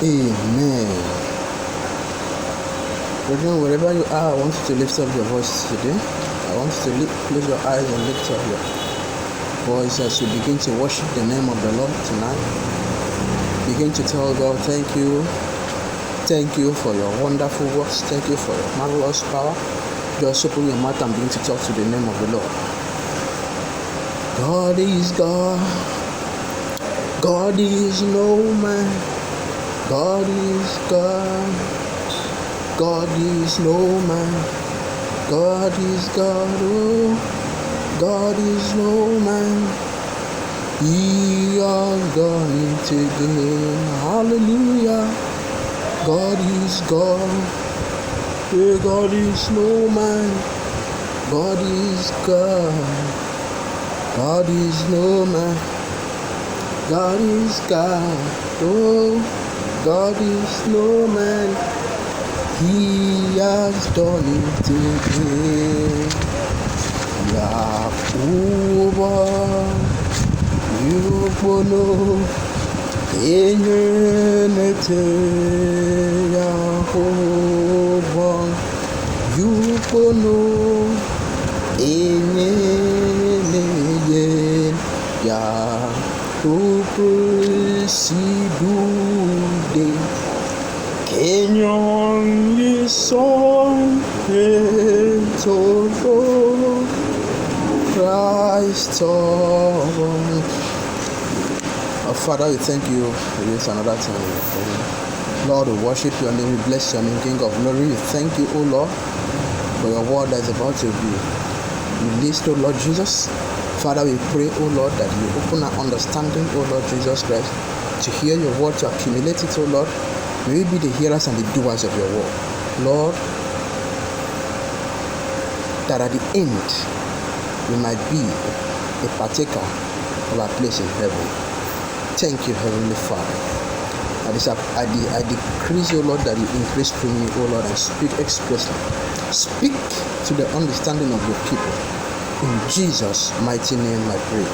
Amen. Brethren, wherever you are, I want you to lift up your voice today. I want you to close your eyes and lift up your voice as you begin to worship the name of the Lord tonight. Begin to tell God, thank you. Thank you for your wonderful works. Thank you for your marvelous power. Just open your mouth and begin to talk to the name of the Lord. God is God. God is no man. God is God. God is no man. God is God. Oh, God is no man. He has done it again. Hallelujah. God is God. Yeah, God is no man. God is God. God is no man. God is God. Oh, God is no man. He has done it again. Yahuwah, Yubono, Enyenete, Yahuwah, Yubono, Enyeneye, Yahuwah, Sidude. Kenyon song to Christ. Father, we thank you for this another time. Lord, we worship your name, we bless your name, King of glory. We thank you, O Lord, for your word that is about to be released, O Lord Jesus. Father, we pray, O Lord, that you open our understanding, O Lord Jesus Christ, to hear your word, to accumulate it, O Lord. May we be the hearers and the doers of your word, Lord, that at the end we might be a partaker of our place in heaven. Thank you, Heavenly Father. I decrease, O Lord, that you increase through me, O Lord, and speak expressly. Speak to the understanding of your people. In Jesus' mighty name I pray.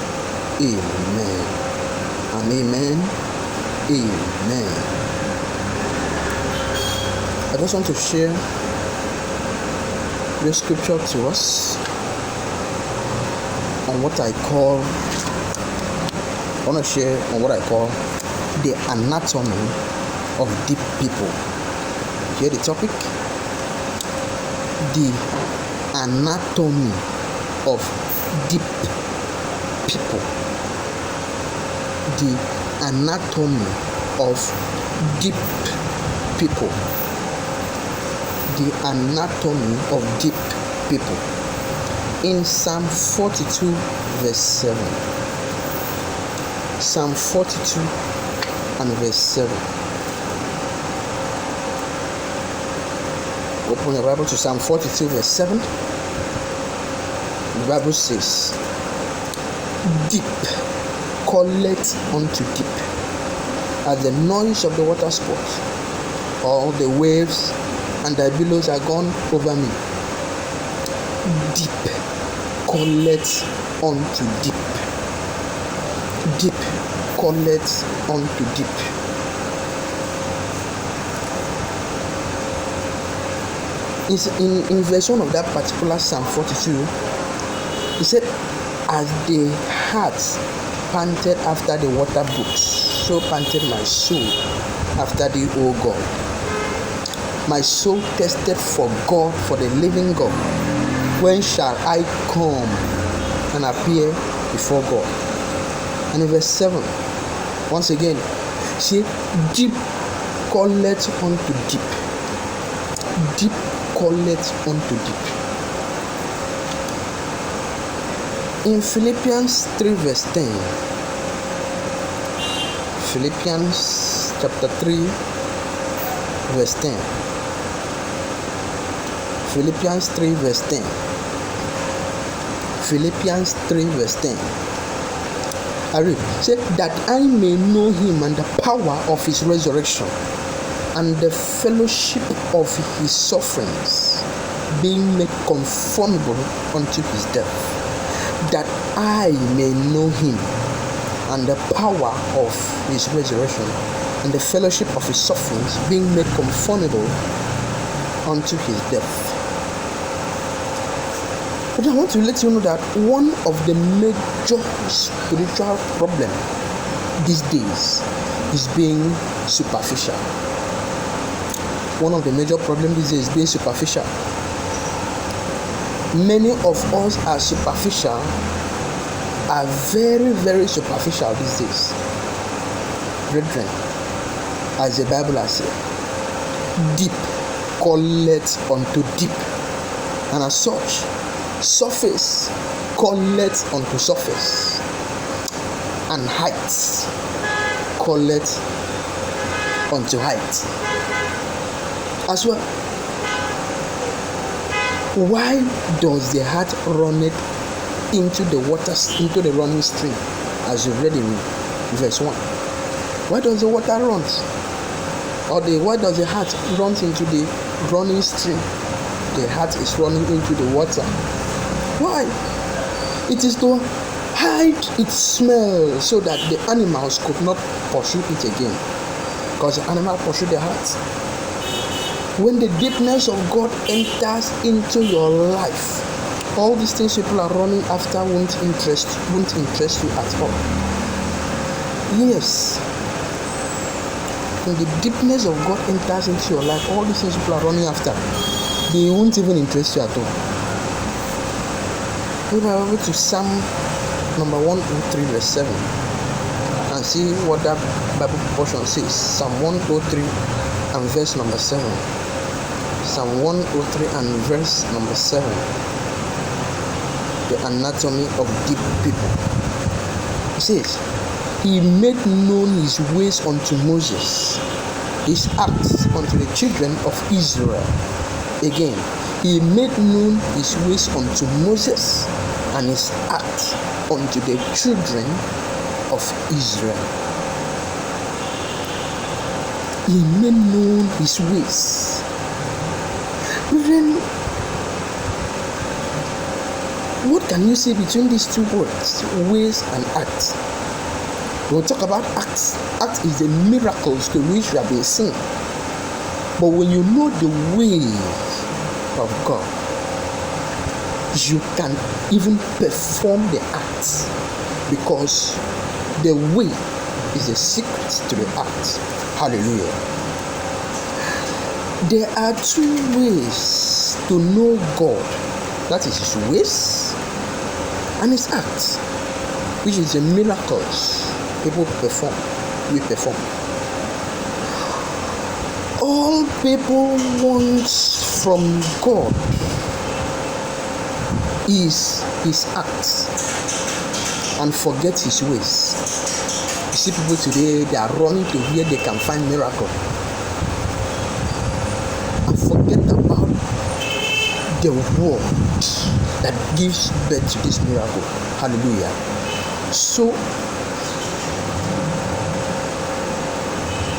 Amen. And amen. Amen. I just want to share the scripture to us on what I call the anatomy of deep people. Hear the topic? The anatomy of deep people. The anatomy of deep people. The anatomy of deep people. In Psalm 42 verse 7. Psalm 42 and verse 7. Open your Bible to Psalm 42 verse 7. The Bible says, deep calleth unto deep at the noise of the water spout. All the waves and thy billows are gone over me. Deep calleth unto deep. Deep calleth unto deep. In verse 1 of that particular Psalm 42, he said, as the hart panted after the water brooks, so panted my soul after thee, O God. My soul thirsted for God, for the living God. When shall I come and appear before God? And in verse 7, once again, see, deep calleth unto deep. Deep calleth unto deep. In Philippians 3 verse 10, Philippians chapter 3 verse 10. Philippians 3 verse 10. Philippians 3 verse 10. I read, say, that I may know him and the power of his resurrection and the fellowship of his sufferings, being made conformable unto his death, that I may know him and the power of his resurrection and the fellowship of his sufferings, being made conformable unto his death. But I want to let you know that one of the major spiritual problems these days is being superficial. One of the major problems these days is being superficial. Many of us are superficial, are very, very superficial these days. Brethren, as the Bible has said, deep calleth unto deep, and as such, surface calleth unto surface, and height calleth unto height as well. Why does the heart run it into the waters, into the running stream, as you read in verse 1? Why does the water run? Why does the heart run into the running stream? The heart is running into the water. Why? It is to hide its smell so that the animals could not pursue it again. Because the animal pursue the heart. When the deepness of God enters into your life, all these things people are running after won't interest you at all. Yes. When the deepness of God enters into your life, all these things people are running after, they won't even interest you at all. We are over to Psalm number 103 verse 7 and see what that Bible portion says. Psalm 103 and verse number 7. Psalm 103 and verse number 7. The anatomy of deep people. It says, He made known his ways unto Moses, his acts unto the children of Israel. Again, he made known his ways unto Moses, and his acts unto the children of Israel. He made known his ways. Brethren, what can you say between these two words, ways and acts? We'll talk about acts. Acts is the miracles to which you have been seen. But when you know the way of God, you can even perform the acts, because the way is a secret to the act. Hallelujah. There are two ways to know God. That is his ways and his acts, which is the miracles people perform. We perform. All people want from God is his acts and forget his ways. You see people today, they are running to where they can find miracle and forget about the word that gives birth to this miracle. Hallelujah. So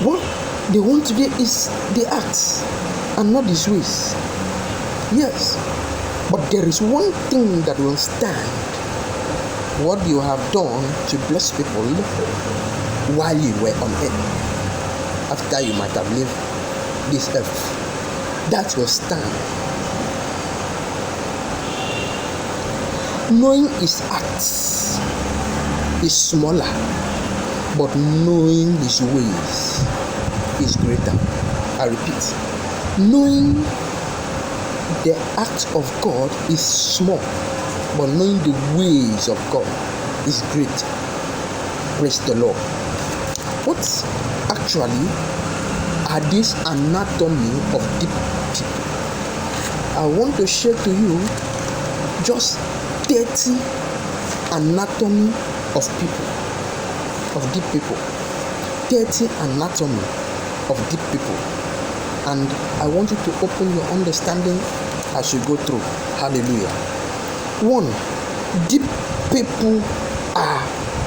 what they want today is the acts and not his ways. Yes, but there is one thing that will stand: what you have done to bless people while you were on earth, after you might have lived this earth. That will stand. Knowing his acts is smaller, but knowing his ways is greater. I repeat, knowing the acts of God is small, but knowing the ways of God is great. Praise the Lord. What actually are this anatomy of deep people? I want to share to you just 30 anatomy of people, of deep people. 30 anatomy of deep people. And I want you to open your understanding as you go through. Hallelujah. 1. Deep people are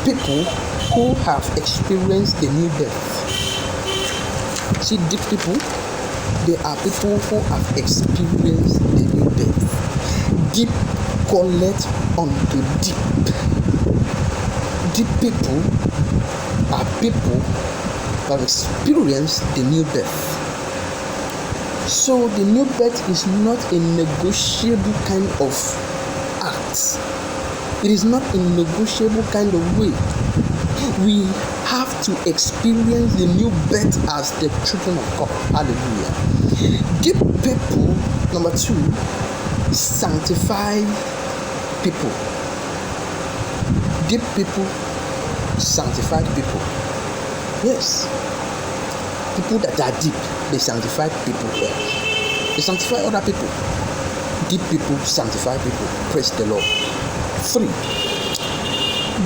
people who have experienced a new birth. See, deep people, they are people who have experienced a new birth. Deep calleth unto deep. Deep people are people to have experienced the new birth. So the new birth is not a negotiable kind of act. It is not a negotiable kind of way. We have to experience the new birth as the children of God. Hallelujah. Deep people, number 2, sanctify people. Deep people, sanctified people. Yes. People that are deep, they sanctify people well. They sanctify other people. Deep people sanctify people. Praise the Lord. 3.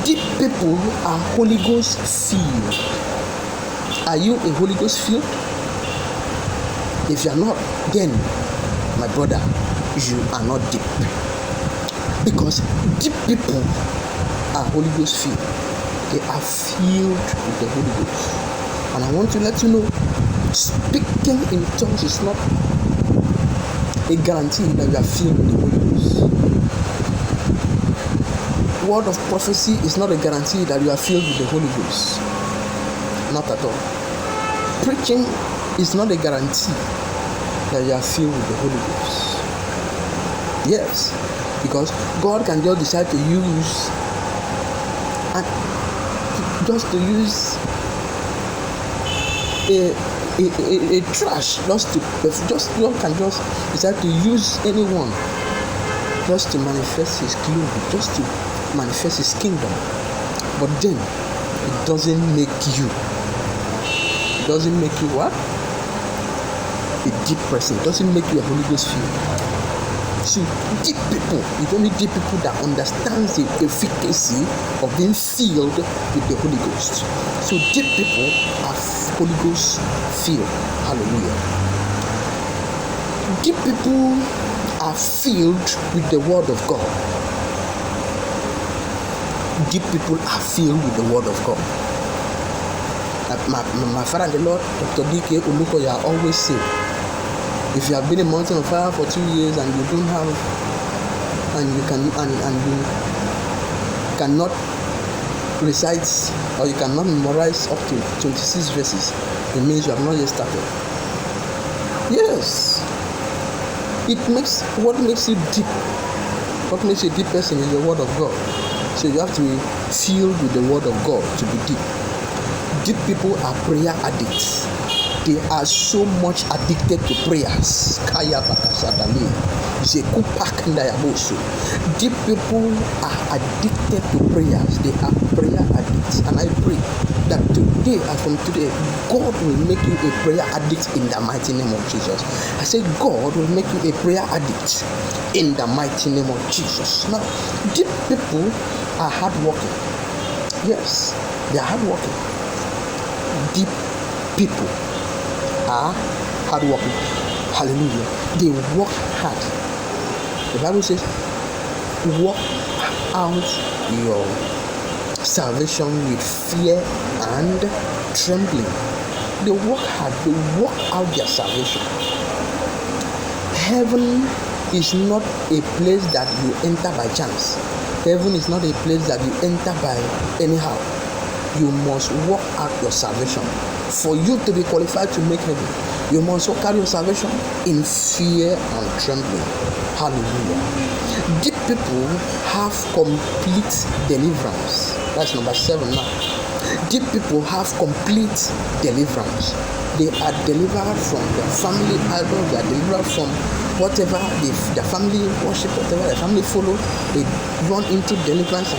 Deep people are Holy Ghost filled. Are you a Holy Ghost filled? If you are not, then my brother, you are not deep. Because deep people are Holy Ghost filled. They are filled with the Holy Ghost. And I want to let you know, speaking in tongues is not a guarantee that you are filled with the Holy Ghost. Word of prophecy is not a guarantee that you are filled with the Holy Ghost. Not at all. Preaching is not a guarantee that you are filled with the Holy Ghost. Yes, because God can just decide to use a trash God can just decide to use anyone just to manifest his glory, just to manifest his kingdom. But then it doesn't make you what? A deep person. It doesn't make you a Holy Ghost filled. So deep people, it's only deep people that understand the efficacy of being filled with the Holy Ghost. So deep people are Holy Ghost filled. Hallelujah. Deep people are filled with the Word of God. Deep people are filled with the Word of God. My father and the Lord, Dr. D.K. Olukoya, always say, if you have been in Mountain of Fire for 2 years and you don't have, and you cannot recite or you cannot memorize up to 26 verses, it means you have not yet started. Yes, what makes you deep? What makes you a deep person is the Word of God. So you have to be filled with the Word of God to be deep. Deep people are prayer addicts. They are so much addicted to prayers. Kaya bakasadali. Deep people are addicted to prayers. They are prayer addicts. And I pray that today and from today, God will make you a prayer addict in the mighty name of Jesus. I say God will make you a prayer addict in the mighty name of Jesus. Now, deep people are hardworking. Yes, they are hardworking. Deep people are hardworking. Hallelujah. They work hard. The Bible says, work out your salvation with fear and trembling. They work hard. They work out their salvation. Heaven is not a place that you enter by chance. Heaven is not a place that you enter by anyhow. You must work out your salvation. For you to be qualified to make heaven, you must work out your salvation in fear and trembling. Hallelujah. Deep people have complete deliverance. That's number 7 now. Deep people have complete deliverance. They are delivered from their family idol. They are delivered from whatever their family worship, whatever their family follow. They run into deliverance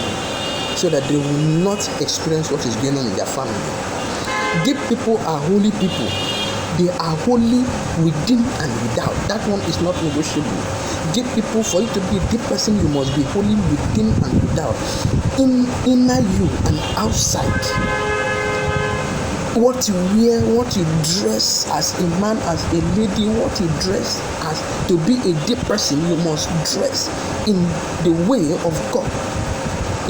so that they will not experience what is going on in their family. Deep people are holy people. They are holy within and without. That one is not negotiable. Deep people, for you to be a deep person, you must be holy within and without. Inner you and outside. What you wear, what you dress as a man, as a lady, what you dress as to be a deep person, you must dress in the way of God.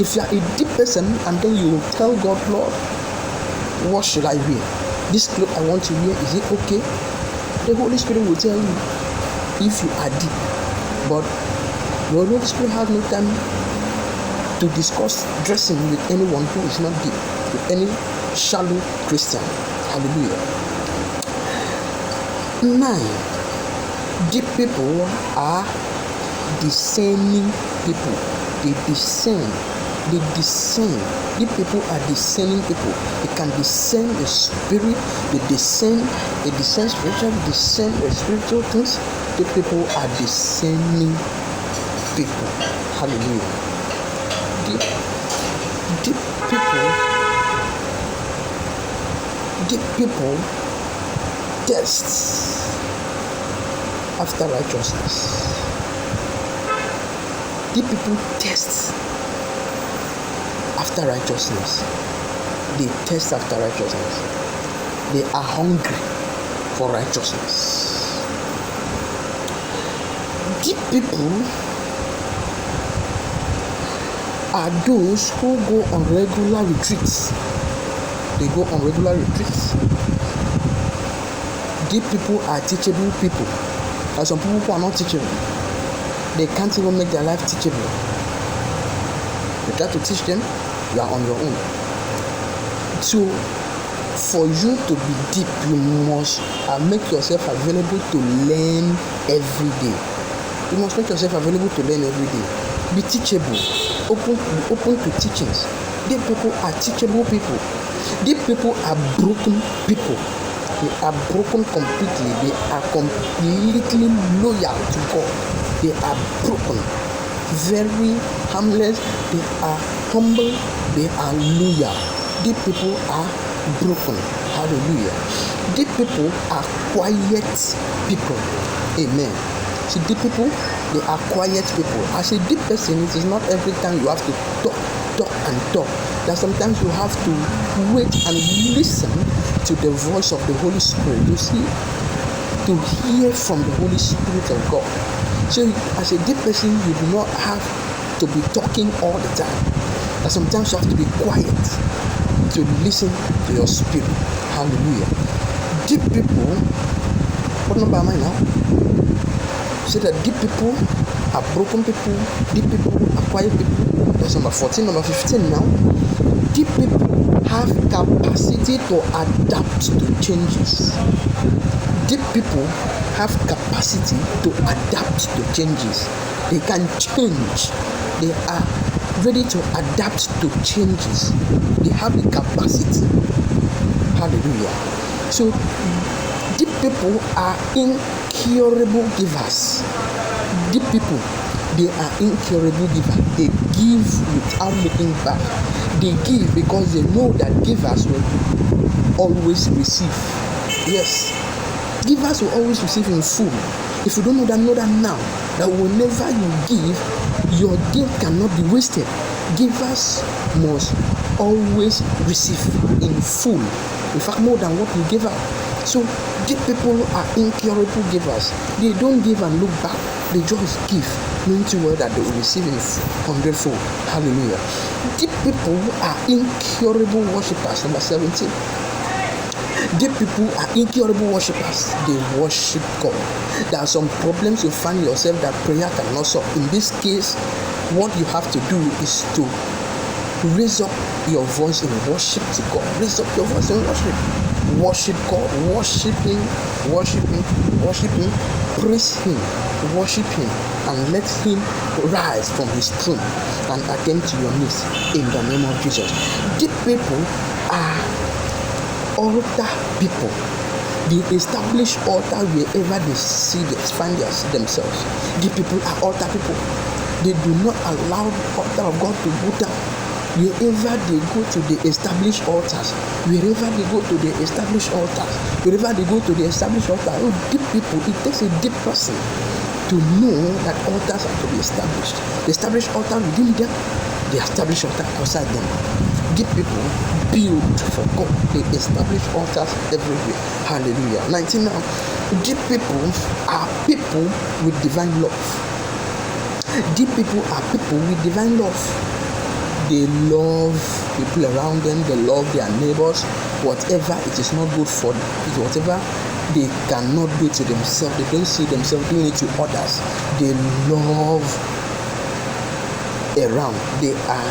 If you are a deep person and then you will tell God, Lord, what should I wear? This cloth I want to wear, is it okay? The Holy Spirit will tell you if you are deep. But the Holy Spirit has no time to discuss dressing with anyone who is not deep, with any shallow Christian. Hallelujah. 9. Deep people are discerning people. They discern. Deep people are discerning people. They can discern the spirit. They discern spiritual. They discern the spiritual things. Deep people are discerning people. Hallelujah. Deep people test after righteousness. Deep people test after righteousness. They test after righteousness. They are hungry for righteousness. Deep people are those who go on regular retreats. They go on regular retreats. Deep people are teachable people. There are some people who are not teachable. They can't even make their life teachable. You try to teach them, you are on your own. So, for you to be deep, you must make yourself available to learn every day. You must make yourself available to learn every day. Be teachable. Open to teachings. Deep people are teachable people. Deep people are broken people. They are broken completely. They are completely loyal to God. They are broken, very harmless. They are humble. They are loyal. Deep people are broken. Hallelujah. Deep people are quiet people. Amen. See, deep people, they are quiet people. As a deep person, it is not every time you have to talk. That sometimes you have to wait and listen to the voice of the Holy Spirit. You see, to hear from the Holy Spirit of God. So as a deep person, you do not have to be talking all the time. But sometimes you have to be quiet to listen to your spirit. Hallelujah. Deep people, what number am I now? Say that deep people are broken people. Deep people are quiet people. That's number 14. Number 15 now. Deep people have capacity to adapt to changes. Deep people have capacity to adapt to changes. They can change. They are ready to adapt to changes. They have the capacity. Hallelujah. So deep people are incurable givers. Deep people, they are incurable givers. They give without looking back. They give because they know that givers will always receive. Yes, givers will always receive in full. If you don't know that now. That whenever you give, your gift cannot be wasted. Givers must always receive in full. In fact, more than what you give out. So deep people are incurable givers. They don't give and look back. They just give, knowing too well that they will receive in 100-fold. Hallelujah. Deep people are incurable worshippers. Number 17. Deep people are incurable worshippers. They worship God. There are some problems you find yourself that prayer cannot solve. In this case, what you have to do is to raise up your voice in worship to God. Raise up your voice in worship. Worship God. Worship Him. Praise Him. Worship Him. And let Him rise from His throne and attend to your needs in the name of Jesus. Deep people are altar people. They establish altar wherever they find themselves. The people are altar people. They do not allow the altar of God to go down. Wherever they go to the established altars, wherever they go to the established altars, wherever they go to the established altar, deep people, it takes a deep person to know that altars are to be established. The established altar within them, the established altar outside them. Deep people build for God. They establish altars everywhere. Hallelujah. 19 now. Deep people are people with divine love. Deep people are people with divine love. They love people around them. They love their neighbors. Whatever it is not good for them, whatever they cannot do to themselves, they don't see themselves doing it to others. They love around. They are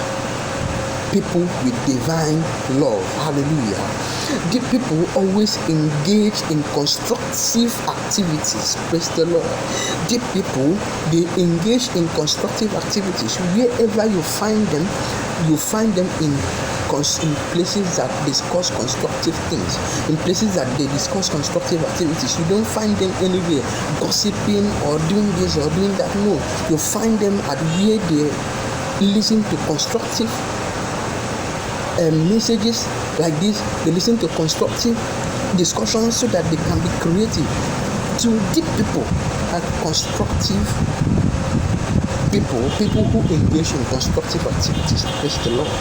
people with divine love. Hallelujah. Deep people always engage in constructive activities. Praise the Lord. Deep people, they engage in constructive activities. Wherever you find them in places that discuss constructive things, in places that they discuss constructive activities. You don't find them anywhere gossiping or doing this or doing that. No, you find them at where they listen to constructive messages like this. They listen to constructive discussions so that they can be creative. To deep people are constructive people who engage in constructive activities. Praise the Lord.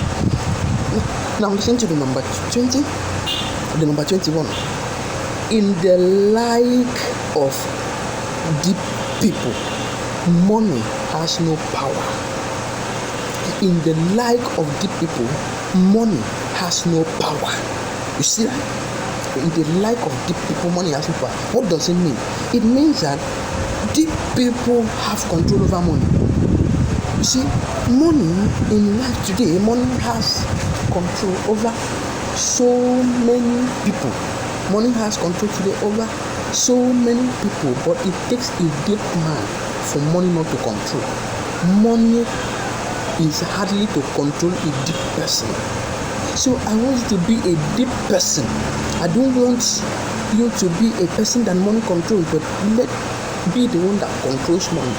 Now listen to the number 20, the number 21. In the like of deep people, money has no power. In the like of deep people, money has no power. You see that? In the like of deep people, money has no power. What does it mean? It means that deep people have control over money. You see, money in life today, money has control over so many people. Money has control today over so many people, but it takes a deep man for money not to control. Money is hardly to control a deep person. So I want you to be a deep person. I don't want you to be a person that money controls, but let be the one that controls money.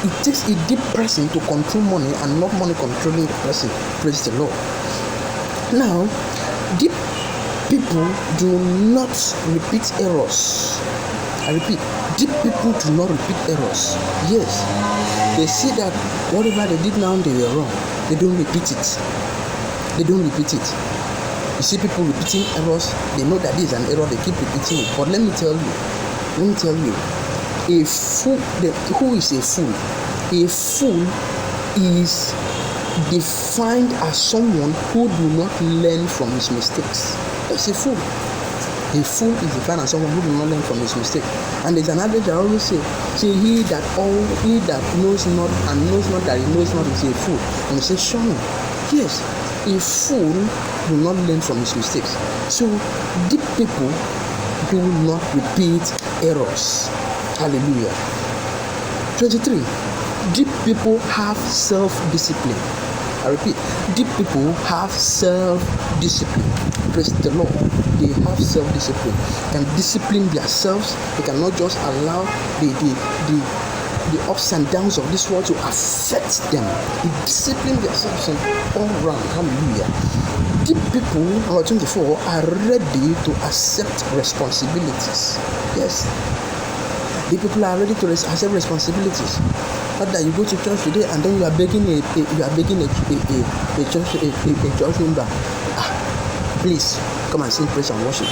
It takes a deep person to control money and not money controlling the person. Praise the Lord. Now, deep people do not repeat errors. I repeat, deep people do not repeat errors. Yes, they see that whatever they did now they were wrong. They don't repeat it. They don't repeat it. You see people repeating errors, they know that this is an error, they keep repeating it. But let me tell you, a fool, who is a fool? A fool is defined as someone who do not learn from his mistakes. That's a fool. A fool is defined as someone who do not learn from his mistake. And there's an adage I always say he that knows not and knows not that he knows not is a fool. And he says, show me. Yes, a fool will not learn from his mistakes. So deep people do not repeat errors. Hallelujah. 23. Deep people have self-discipline. I repeat, deep people have self-discipline. Praise the Lord. They have self-discipline. They can discipline themselves. They cannot just allow the ups and downs of this world to affect them. They discipline themselves all around. Hallelujah. Deep people, number 24, are ready to accept responsibilities. Yes. Deep people are ready to accept responsibilities. Not that you go to church today and then you are begging a church member, please come and sing praise and worship.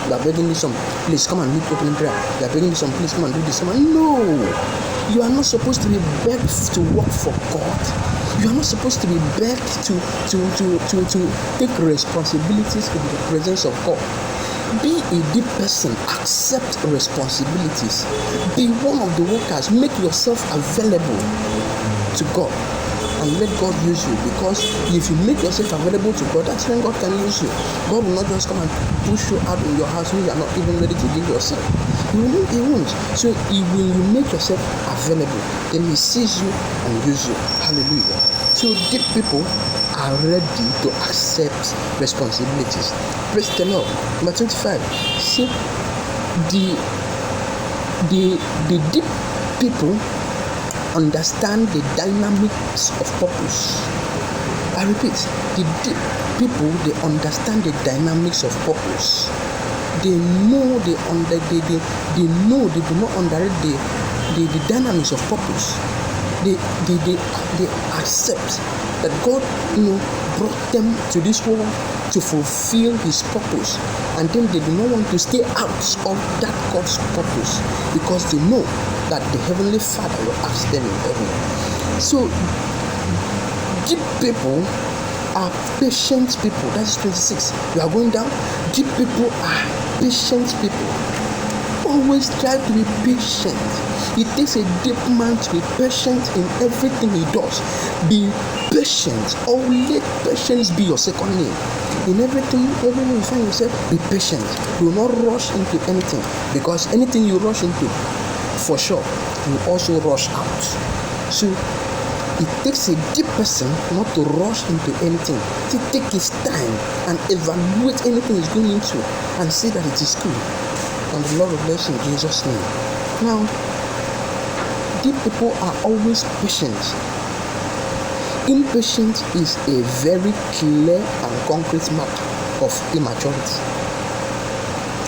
You are begging me some, please come and lead opening prayer. You are begging me some, please come and do this. No, you are not supposed to be begged to work for God. You are not supposed to be begged to take responsibilities in the presence of God. Be a deep person. Accept responsibilities. Be one of the workers. Make yourself available to God and let God use you. Because if you make yourself available to God, that's when God can use you. God will not just come and push you out in your house when you are not even ready to give yourself. He won't. So when you make yourself available, then He sees you and uses you. Hallelujah. So deep people are ready to accept responsibilities. Praise the Lord. Number 25. See, the deep people understand the dynamics of purpose. I repeat, the deep people, they understand the dynamics of purpose. They know they do not underrate the dynamics of purpose. They accept that God, brought them to this world to fulfill His purpose, and then they do not want to stay out of that God's purpose because they know that the Heavenly Father will ask them in heaven. So deep people are patient people. That's 26. We are going down. Deep people are patient people. Always try to be patient. It takes a deep man to be patient in everything he does. Be patient, or let patience be your second name. In everything you find yourself, be patient. Do not rush into anything, because anything you rush into, for sure, you also rush out. So it takes a deep person not to rush into anything, to take his time and evaluate anything he's going into and see that it is good. And the Lord will bless in Jesus' name. Now, deep people are always patient. Impatience is a very clear and concrete mark of immaturity.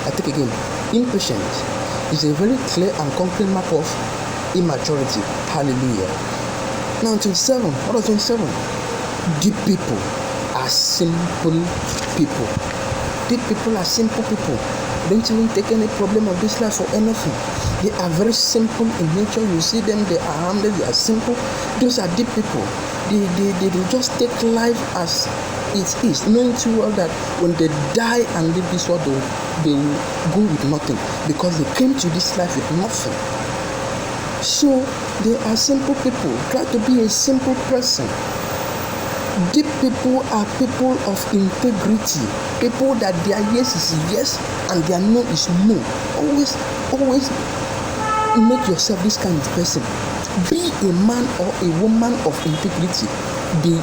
I take again, impatience is a very clear and concrete mark of immaturity. Hallelujah. Now 27, what is 27? Deep people are simple people. Deep people are simple people. Don't even take any problem of this life for anything. They are very simple in nature. You see them, they are harmless, they are simple. Those are deep people. They just take life as it is, knowing too well that when they die and leave this world, they will go with nothing, because they came to this life with nothing. So they are simple people. Try to be a simple person. Deep people are people of integrity. People that their yes is yes and their no is no. Always make yourself this kind of person. Be a man or a woman of integrity. Be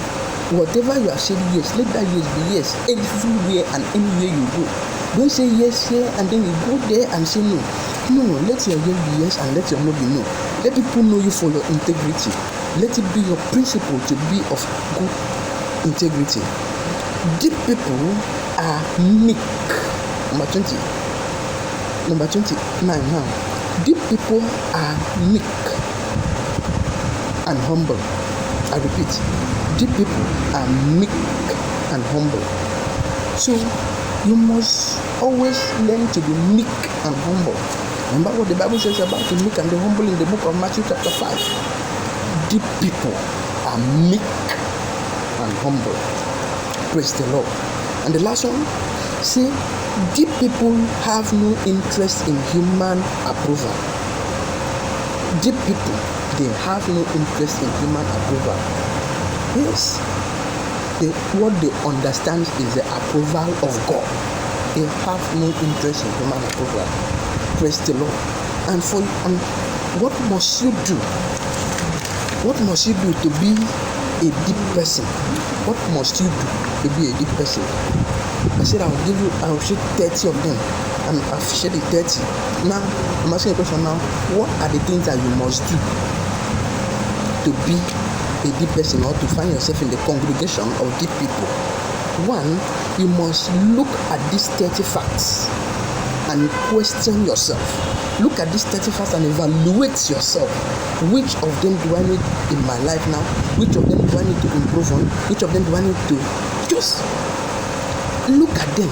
whatever you are saying yes, let that yes be yes everywhere and anywhere you go. Don't say yes here and then you go there and say no. No, let your yes be yes and let your no be no. Let people know you for your integrity. Let it be your principle to be of good integrity. Deep people are meek. Number 29 now. Deep people are meek and humble. I repeat, deep people are meek and humble. So you must always learn to be meek and humble. Remember what the Bible says about the meek and the humble in the book of Matthew chapter 5. Deep people are meek and humble. Praise the Lord. And the last one, see, deep people have no interest in human approval. Deep people, they have no interest in human approval. Yes, what they understand is the approval of God. They have no interest in human approval. Praise the Lord. And what must you do? What must you do to be a deep person? What must you do to be a deep person? I said I will share 30 of them, and I've shared the 30. Now I'm asking a question now. What are the things that you must do to be a deep person, or to find yourself in the congregation of deep people? One, you must look at these 30 facts and question yourself. Look at these 30 facts and evaluate yourself. Which of them do I need in my life now? Which of them do I need to improve on? Which of them do I need to just look at them?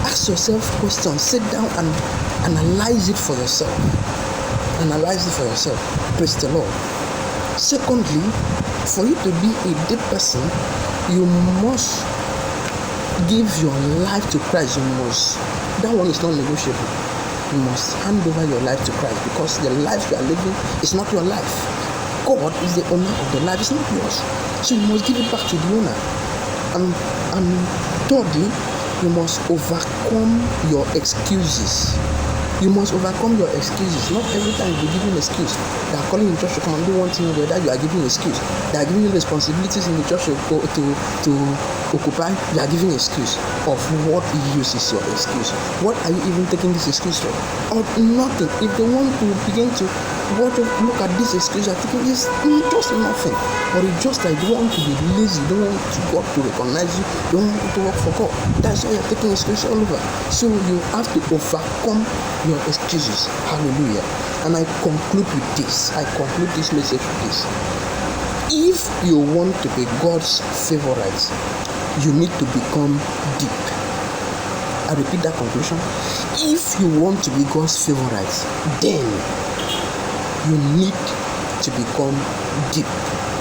Ask yourself questions. Sit down and analyze it for yourself. Analyze it for yourself. Praise the Lord. Secondly, for you to be a deep person, you must give your life to Christ. That one is not negotiable. You must hand over your life to Christ, because the life you are living is not your life. God is the owner of the life, it's not yours. So you must give it back to the owner. And thirdly, you must overcome your excuses. You must overcome your excuses. Not every time you give an excuse. They are calling in church to come and do one thing or the other, you are giving an excuse. They are giving you responsibilities in the church to occupy. You are giving an excuse. Of what use is your excuse? What are you even taking this excuse for? Or nothing. If they want to begin to look at this excuse, you are taking this just nothing. Or it's just like you want to be lazy, you don't want God to recognize you, you don't want to work for God. That's why you're taking excuses all over. So you have to overcome your excuses. Hallelujah. And I conclude with this. I conclude this message with this. If you want to be God's favorite, you need to become deep. I repeat that conclusion. If you want to be God's favorite, then you need to become deep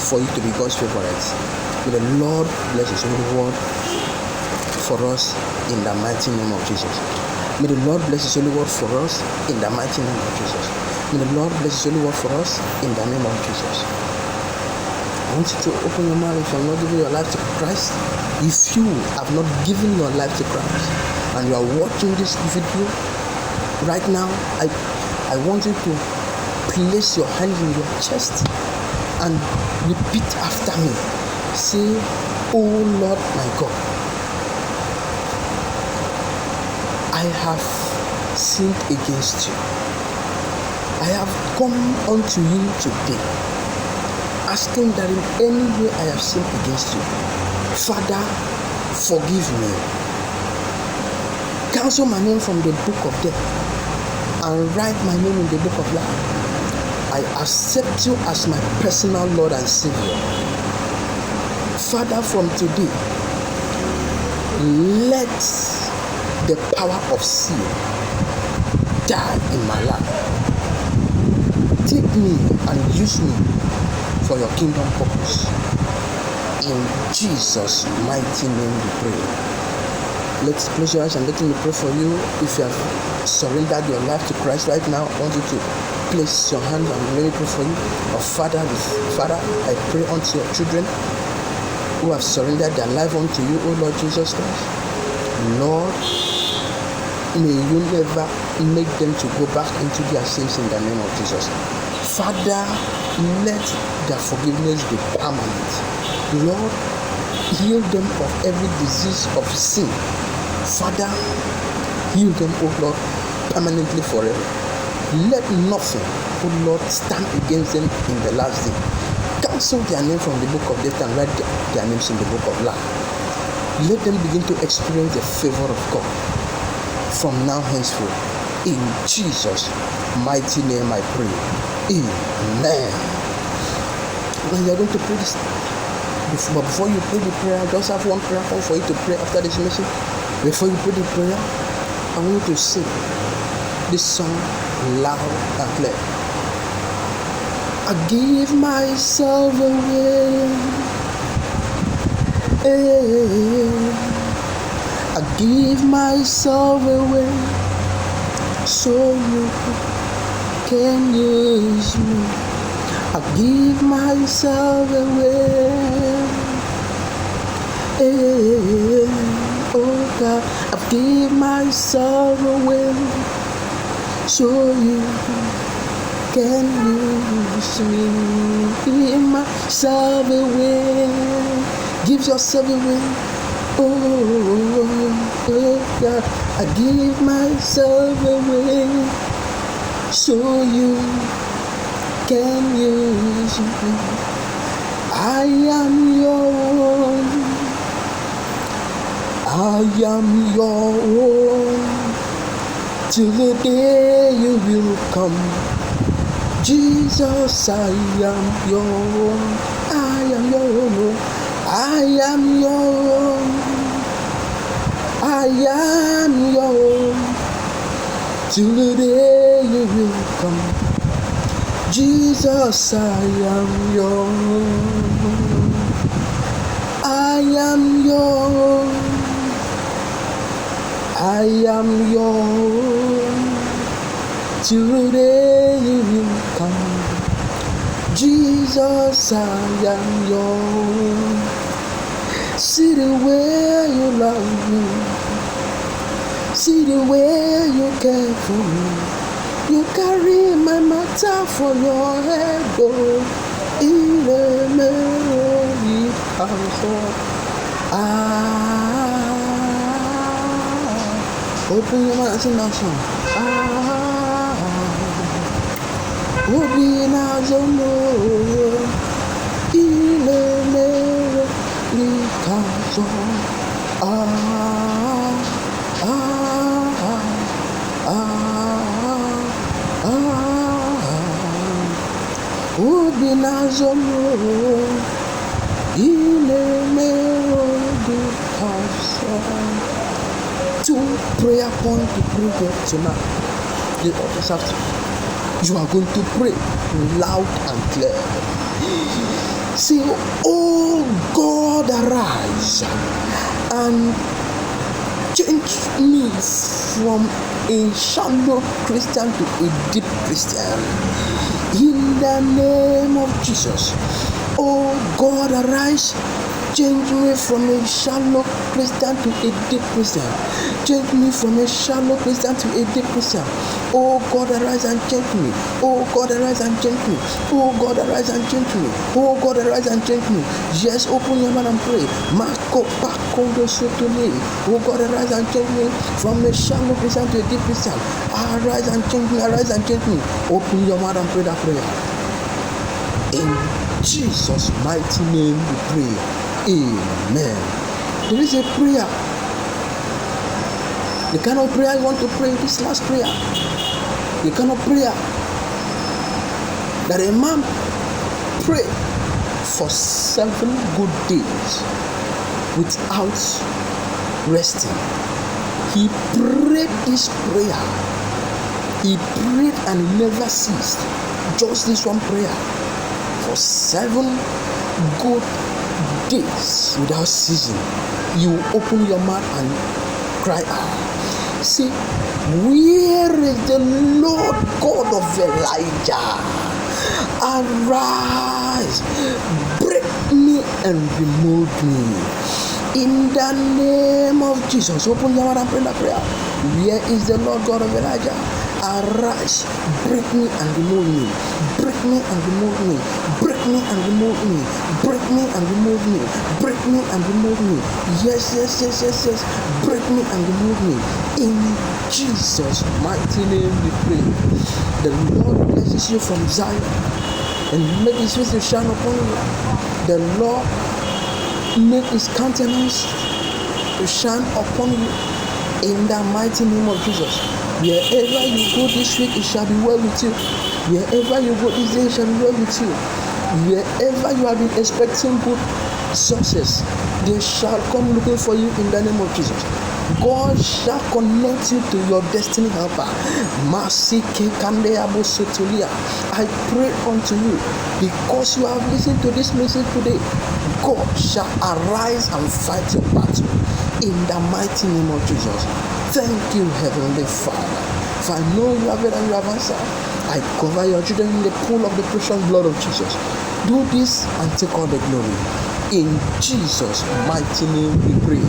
for you to be God's favorite. May the Lord bless His holy word for us in the mighty name of Jesus. May the Lord bless His holy word for us in the mighty name of Jesus. May the Lord bless His holy word for us in the name of Jesus. I want you to open your mouth if you have not given your life to Christ. If you have not given your life to Christ and you are watching this video right now, I want you to place your hand in your chest and repeat after me. Say, "Oh Lord my God, I have sinned against you. I have come unto you today, asking that in any way I have sinned against you. Father, forgive me. Cancel my name from the book of death and write my name in the book of life. I accept you as my personal Lord and Savior. Father, from today, let the power of sin die in my life. Take me and use me for your kingdom purpose. In Jesus' mighty name we pray." Let's close your eyes and let me pray for you. If you have surrendered your life to Christ right now, I want you to place your hand and let me pray for you. Father, I pray unto your children who have surrendered their life unto you, O Lord Jesus Christ. Lord, may you never make them to go back into their sins in the name of Jesus. Father, let their forgiveness be permanent. Lord, heal them of every disease of sin. Father, heal them, O Lord, permanently forever. Let nothing, O Lord, stand against them in the last day. Cancel their name from the book of death and write their names in the book of life. Let them begin to experience the favor of God from now henceforth. In Jesus' mighty name I pray. Amen. Now you are going to pray this. But before you pray the prayer, I just have one prayer point for you to pray after this message. Before you pray the prayer, I want you to sing this song loud and clear. I give myself away. I give myself away so you can use me. I give myself away. Oh God, I give myself away so you can use me. Give myself away. Give yourself away. Oh God, I give myself away so you can use me. I am your own. I am your own. Till the day you will come. Jesus, I am your own. I am your own. I am your own. I am your own. Till the day you will come. Jesus, I am your own. I am your own. I am your own. Till the day you will come. Jesus, I am your own. See the way you love me. See the way you care for me. You carry my matter for your head, oh, in the memory of open your mouth and sing that song. Open as a more, in the memory Ubinazomo two prayer points to pray here tonight. The others have to. You are going to pray loud and clear. Say, oh God, arise and change me from a shallow Christian to a deep Christian. In the name of Jesus. Oh God, arise. Change me from a shallow Christian to a deep Christian. Change me from a shallow Christian to a deep Christian. Oh God, arise and change me. Oh God, arise and change me. Oh God, arise and change me. Oh God, arise and change me. Yes, open your mouth and pray. Oh God, arise and change me from a shallow Christian to a deep Christian. Arise and change me. Arise and change me. Open your mouth and pray that prayer. In Jesus' mighty name we pray. Amen. There is a prayer. The kind of prayer you want to pray, this last prayer. The kind of prayer that a man prayed for 7 good days without resting. He prayed this prayer. He prayed and never ceased. Just this one prayer for 7 good days without ceasing. You open your mouth and cry out. See, where is the Lord God of Elijah? Arise, break me and remove me. In the name of Jesus, open your mouth and pray that prayer. Where is the Lord God of Elijah? Arise, break me and remove me. Break me and remove me. Break me and remove me. Break me and remove me. Break me and remove me. Yes. Break me and remove me. In Jesus' mighty name we pray. The Lord blesses you from Zion and make his face to shine upon you. The Lord make his countenance to shine upon you. In the mighty name of Jesus. Wherever you go this week, it shall be well with you. Wherever you go this day, it shall be well with you. Wherever you have been expecting good success, they shall come looking for you in the name of Jesus. God shall connect you to your destiny helper. I pray unto you, because you have listened to this message today, God shall arise and fight your battle in the mighty name of Jesus. Thank you, Heavenly Father, for I know you have it and you have answered. I cover your children in the pool of the precious blood of Jesus. Do this and take all the glory. In Jesus' mighty name we pray.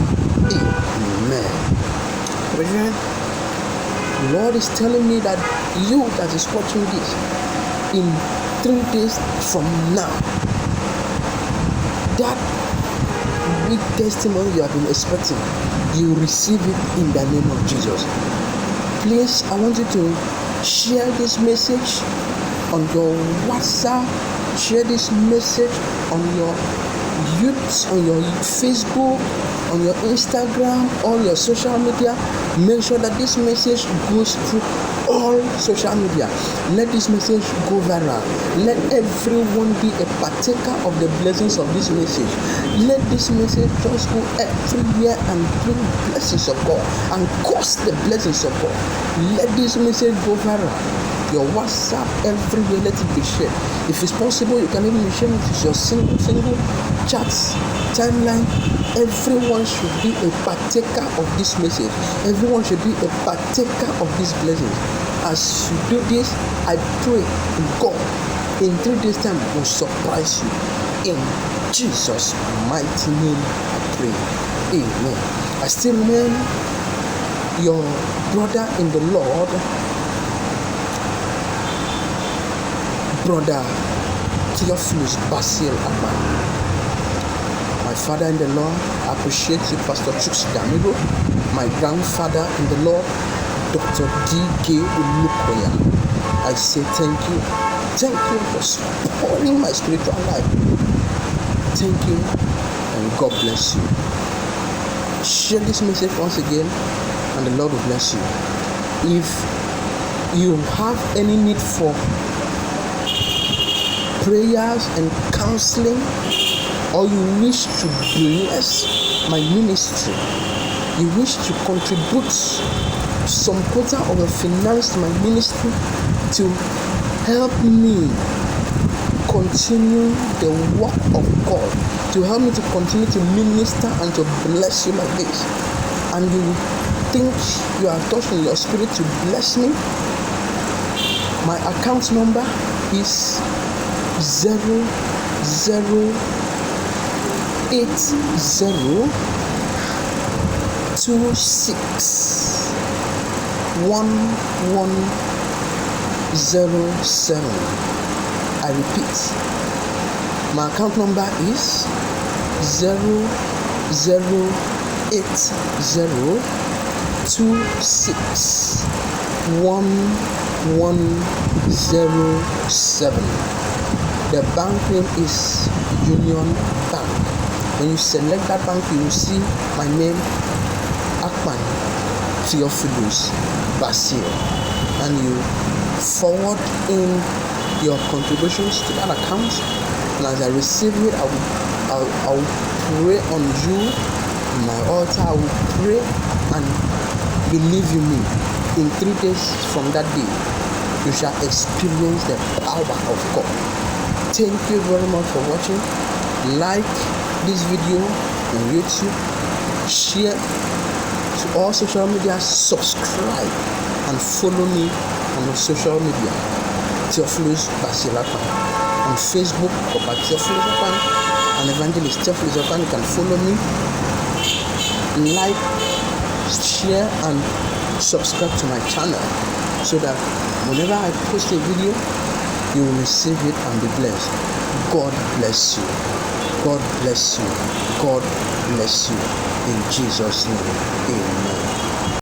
Amen. Brethren, the Lord is telling me that you that is watching this, in 3 days from now, that big testimony you have been expecting, you receive it in the name of Jesus. Please, I want you to share this message on your WhatsApp, share this message on your YouTube, on your Facebook, on your Instagram, all your social media. Make sure that this message goes through all social media. Let this message go viral. Let everyone be a partaker of the blessings of this message. Let this message just go everywhere and bring blessings of God and cause the blessings of God. Let this message go viral. Your WhatsApp, everywhere, let it be shared. If it's possible, you can even share it with your single chats, timeline. Everyone should be a partaker of this message. Everyone should be a partaker of this blessing. As you do this, I pray God in 3 days' time will surprise you. In Jesus' mighty name, I pray. Amen. I still remain your brother in the Lord, Brother Theophilus Basil Aman. My father in the Lord, I appreciate you, Pastor Chuks Damigo. My grandfather in the Lord, Dr. D.K. Ulukoya. I say thank you. Thank you for supporting my spiritual life. Thank you, and God bless you. Share this message once again, and the Lord will bless you. If you have any need for prayers and counseling, or you wish to bless my ministry, you wish to contribute some quota of the finance to my ministry to help me continue the work of God, to help me to continue to minister and to bless you like this, and you think you are touched in your spirit to bless me, my account number is 0080261107. I repeat, my account number is 0080261107. The bank name is Union Bank. When you select that bank, you will see my name, Akpan Theophilus Basil, and you forward in your contributions to that account. And as I receive it, I will pray on you, my altar. I will pray, and believe you me, in 3 days from that day, you shall experience the power of God. Thank you very much for watching. Like this video on YouTube, share to all social media, subscribe and follow me on the social media, Theophilus Basil Akpan. On Facebook, Papa Theophilus Akpan and Evangelist Theophilus Akpan. You can follow me, like, share and subscribe to my channel, so that whenever I post a video, you will receive it and be blessed. God bless you. God bless you. God bless you. In Jesus' name, amen.